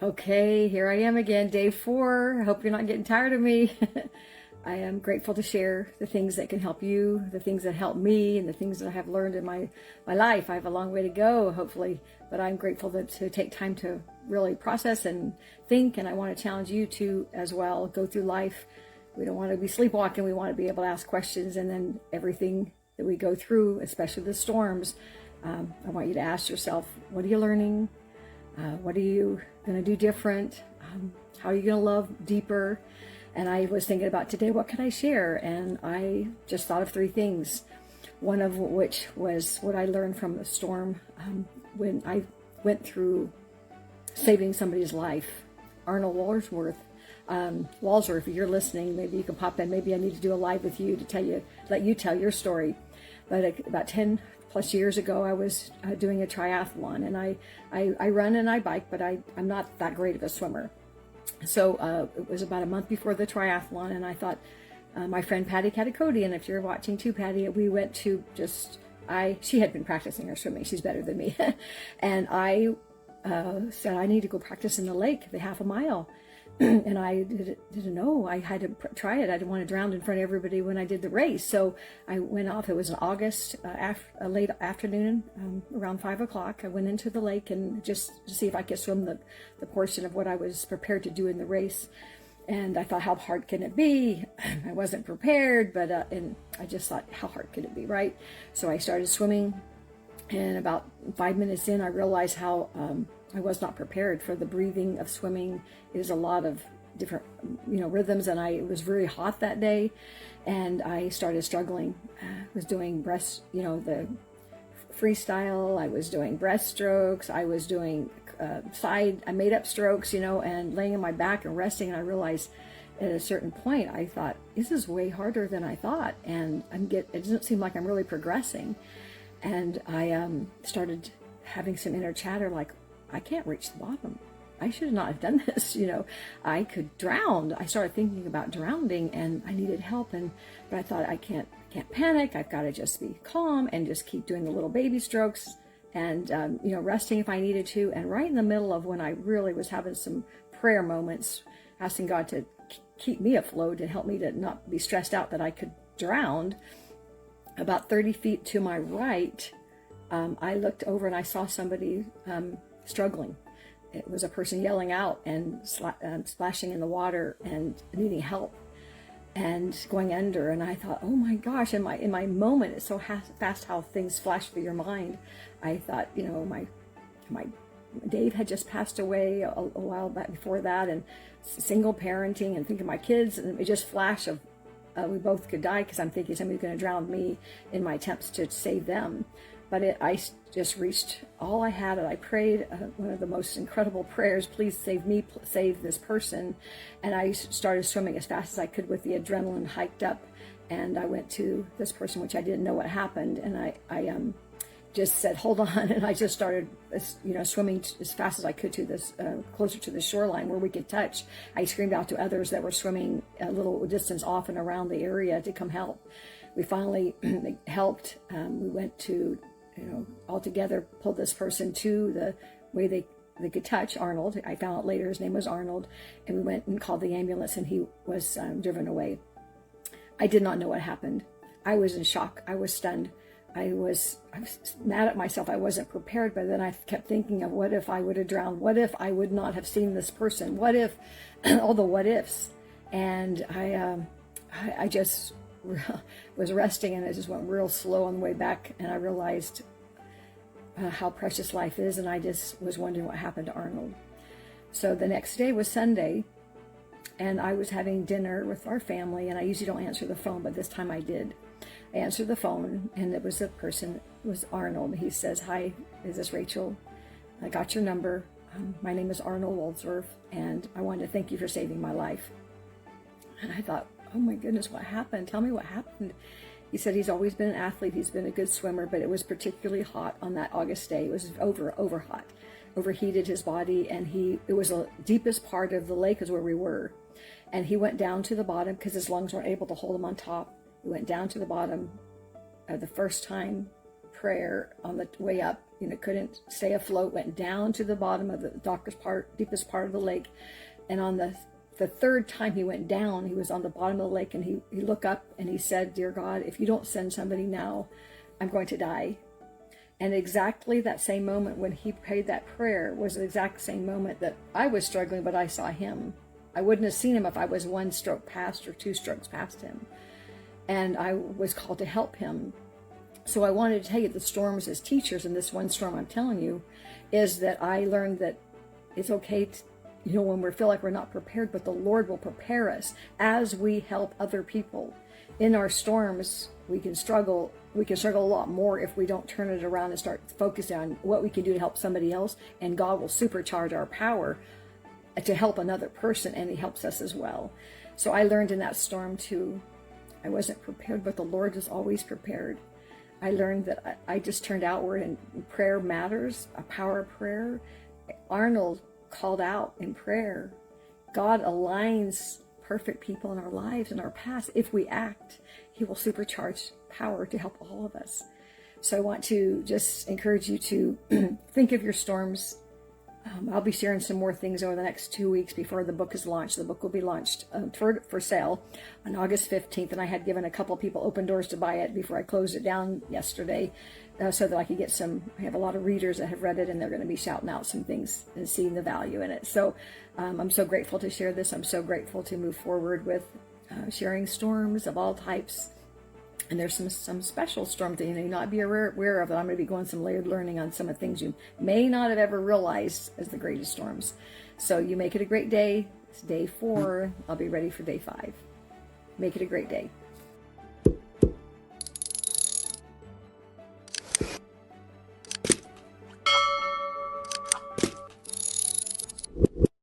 Okay, here I am again, day 4. I hope you're not getting tired of me. I am grateful to share the things that can help you, the things that help me, and the things that I have learned in my life. I have a long way to go, hopefully, but I'm grateful to take time to really process and think, and I want to challenge you to as well. Go through life. We don't want to be sleepwalking. We want to be able to ask questions, and then everything that we go through, especially the storms, I want you to ask yourself, what are you learning? What are you going to do different? How are you going to love deeper? And I was thinking about today, what could I share? And I just thought of 3 things. One of which was what I learned from the storm when I went through saving somebody's life. Arnold Walsworth, if you're listening, maybe you can pop in. Maybe I need to do a live with you to let you tell your story. But about 10 plus years ago, I was doing a triathlon, and I run and I bike, but I'm not that great of a swimmer. So it was about a month before the triathlon, and I thought my friend Patty Catacody, and if you're watching too, Patty, we went to she had been practicing her swimming. She's better than me. And I said, I need to go practice in the lake, the half a mile. And I didn't know. I had to try it. I didn't want to drown in front of everybody when I did the race. So I went off. It was in August, late afternoon, around 5 o'clock. I went into the lake and just to see if I could swim the portion of what I was prepared to do in the race. And I thought, how hard can it be? I wasn't prepared, but and I just thought, how hard could it be, right? So I started swimming, and about 5 minutes in, I realized how I was not prepared for the breathing of swimming. It is a lot of different, rhythms, and it was very hot that day, and I started struggling. I was doing the freestyle. I was doing breaststrokes. I was doing I made up strokes, and laying on my back and resting. And I realized at a certain point, I thought, this is way harder than I thought, and it doesn't seem like I'm really progressing. And I started having some inner chatter like, I can't reach the bottom. I should not have done this. I could drown. I started thinking about drowning, and I needed help. But I thought, I can't panic. I've got to just be calm and just keep doing the little baby strokes and, resting if I needed to. And right in the middle of when I really was having some prayer moments, asking God to keep me afloat, to help me to not be stressed out that I could drown, about 30 feet to my right, I looked over and I saw somebody struggling. It was a person yelling out and splashing in the water and needing help and going under. And I thought, oh my gosh! In my moment, it's so fast how things flash through your mind. I thought, my Dave had just passed away a while back before that, and single parenting, and thinking of my kids, and it just flashed of we both could die, because I'm thinking somebody's going to drown me in my attempts to save them. But I just reached all I had, and I prayed one of the most incredible prayers, please save me, save this person. And I started swimming as fast as I could with the adrenaline hiked up. And I went to this person, which I didn't know what happened. And I just said, hold on. And I just started, swimming as fast as I could to this, closer to the shoreline where we could touch. I screamed out to others that were swimming a little distance off and around the area to come help. We finally helped. We went to, all together, pulled this person to the way they could touch Arnold. I found out later his name was Arnold, and we went and called the ambulance, and he was driven away. I did not know what happened. I was in shock. I was stunned. I was mad at myself. I wasn't prepared, but then I kept thinking of, what if I would have drowned? What if I would not have seen this person? What if, all the what ifs? And I just was resting, and I just went real slow on the way back, and I realized how precious life is, and I just was wondering what happened to Arnold. So the next day was Sunday, and I was having dinner with our family, and I usually don't answer the phone, but this time I did. I answered the phone, and it was a person, it was Arnold. He says, hi, is this Rachel? I got your number. My name is Arnold Walsworth, and I wanted to thank you for saving my life. And I thought, oh my goodness, what happened? Tell me what happened. He said he's always been an athlete. He's been a good swimmer, but it was particularly hot on that August day. It was over hot, overheated his body, and it was the deepest part of the lake is where we were. And he went down to the bottom because his lungs weren't able to hold him on top. He went down to the bottom the first time prayer on the way up, couldn't stay afloat, went down to the bottom of the deepest part of the lake. And on the third time he went down, he was on the bottom of the lake, and he looked up and he said, "Dear God, if you don't send somebody now, I'm going to die." And exactly that same moment when he prayed that prayer was the exact same moment that I was struggling, but I saw him. I wouldn't have seen him if I was one stroke past or two strokes past him. And I was called to help him. So I wanted to tell you the storms as teachers, and this one storm I'm telling you is that I learned that it's okay to, when we feel like we're not prepared, but the Lord will prepare us as we help other people. In our storms, we can struggle a lot more if we don't turn it around and start focusing on what we can do to help somebody else, and God will supercharge our power to help another person, and he helps us as well. So I learned in that storm too, I wasn't prepared, but the Lord is always prepared. I learned that I just turned outward, and prayer matters, a power of prayer. Arnold called out in prayer. God aligns perfect people in our lives, in our past. If we act, he will supercharge power to help all of us. So I want to just encourage you to think of your storms. I'll be sharing some more things over the next 2 weeks before the book is launched. The book will be launched for sale on August 15th, and I had given a couple of people open doors to buy it before I closed it down yesterday, so that I could get I have a lot of readers that have read it, and they're going to be shouting out some things and seeing the value in it. So I'm so grateful to share this. I'm so grateful to move forward with sharing storms of all types. And there's some special storms that you may not be aware of. I'm going to be going some layered learning on some of the things you may not have ever realized as the greatest storms. So you make it a great day. It's day 4. I'll be ready for day 5. Make it a great day.